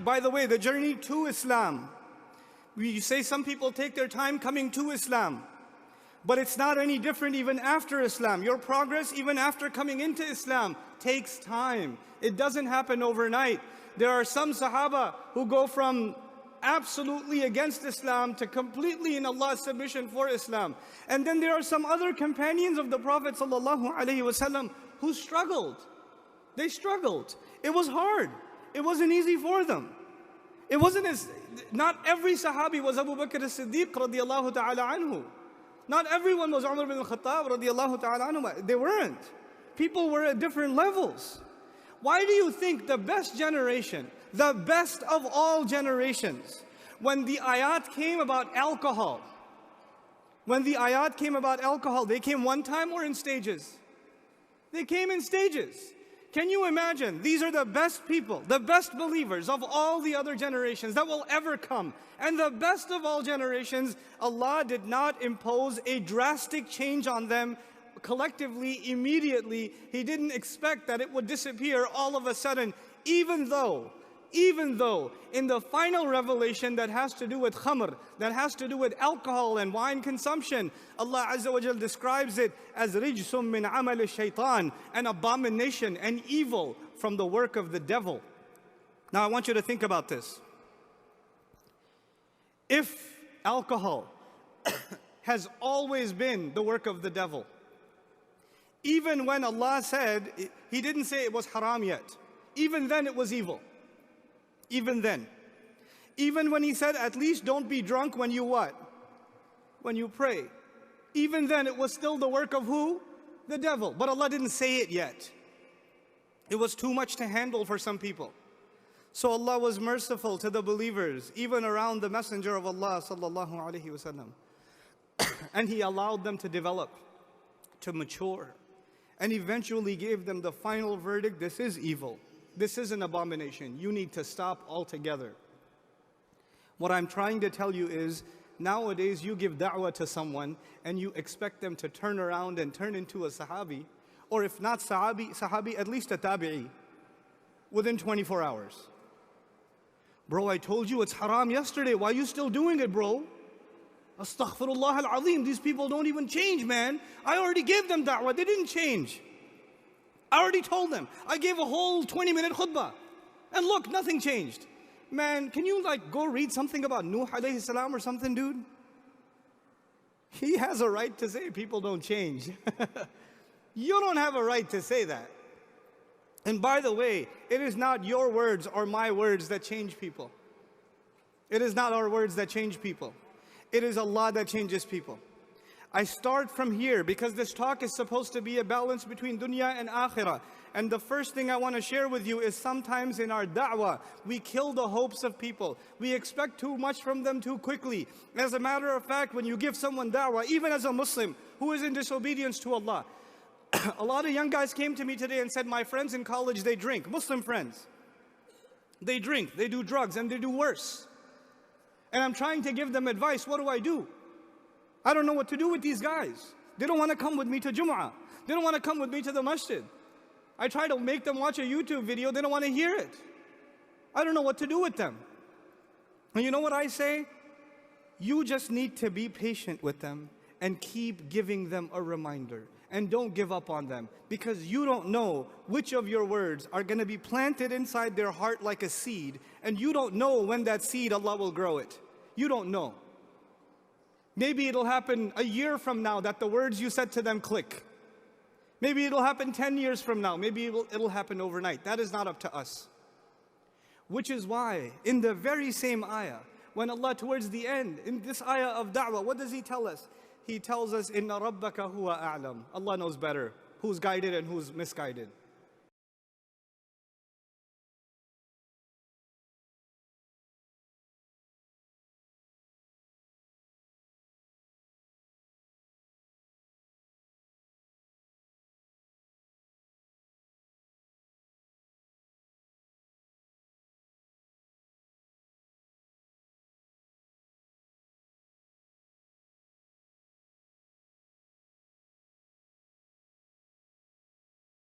by the way, the journey to Islam, we say some people take their time coming to Islam, but it's not any different even after Islam. Your progress, even after coming into Islam, takes time. It doesn't happen overnight. There are some Sahaba who go from absolutely against Islam to completely in Allah's submission for Islam. And then there are some other companions of the Prophet ﷺ who struggled. They struggled. It was hard. It wasn't easy for them. It wasn't not every Sahabi was Abu Bakr as-Siddiq radiallahu ta'ala anhu. Not everyone was Umar bin al-Khattab radiallahu ta'ala anhu. They weren't. People were at different levels. Why do you think the best generation, the best of all generations, when the ayat came about alcohol, they came one time or in stages? They came in stages. Can you imagine? These are the best people, the best believers of all the other generations that will ever come. And the best of all generations, Allah did not impose a drastic change on them collectively, immediately. He didn't expect that it would disappear all of a sudden, even though in the final revelation that has to do with khamr, that has to do with alcohol and wine consumption, Allah Azza wa Jal describes it as rijsum min amal shaitan, an abomination, an evil from the work of the devil. Now I want you to think about this. If alcohol has always been the work of the devil, even when Allah said, He didn't say it was haram yet, even then it was evil. Even then. Even when He said, at least don't be drunk when you what? When you pray. Even then it was still the work of who? The devil. But Allah didn't say it yet. It was too much to handle for some people. So Allah was merciful to the believers, even around the Messenger of Allah sallallahu alaihi wasallam. And He allowed them to develop, to mature, and eventually gave them the final verdict: this is evil. This is an abomination. You need to stop altogether. What I'm trying to tell you is, nowadays you give da'wah to someone and you expect them to turn around and turn into a sahabi, or if not sahabi, at least a tabi'i, within 24 hours. Bro, I told you it's haram yesterday. Why are you still doing it, bro? Astaghfirullah al-azim. These people don't even change, man. I already gave them da'wah. They didn't change. I already told them. I gave a whole 20-minute khutbah. And look, nothing changed. Man, can you go read something about Nuh alayhi salam or something, dude? He has a right to say people don't change. You don't have a right to say that. And by the way, it is not your words or my words that change people. It is not our words that change people. It is Allah that changes people. I start from here because this talk is supposed to be a balance between dunya and akhirah. And the first thing I want to share with you is sometimes in our da'wah, we kill the hopes of people. We expect too much from them too quickly. As a matter of fact, when you give someone da'wah, even as a Muslim who is in disobedience to Allah, a lot of young guys came to me today and said, my friends in college, they drink, Muslim friends. They drink, they do drugs, and they do worse. And I'm trying to give them advice. What do? I don't know what to do with these guys. They don't want to come with me to Jum'ah. They don't want to come with me to the masjid. I try to make them watch a YouTube video. They don't want to hear it. I don't know what to do with them. And you know what I say? You just need to be patient with them and keep giving them a reminder. And don't give up on them, because you don't know which of your words are going to be planted inside their heart like a seed, and you don't know when that seed Allah will grow it. You don't know. Maybe it'll happen a year from now that the words you said to them click. Maybe it'll happen 10 years from now. Maybe it'll happen overnight. That is not up to us. Which is why in the very same ayah, when Allah towards the end, in this ayah of da'wah, what does He tell us? He tells us, Inna rabbaka huwa a'lam. Allah knows better who's guided and who's misguided.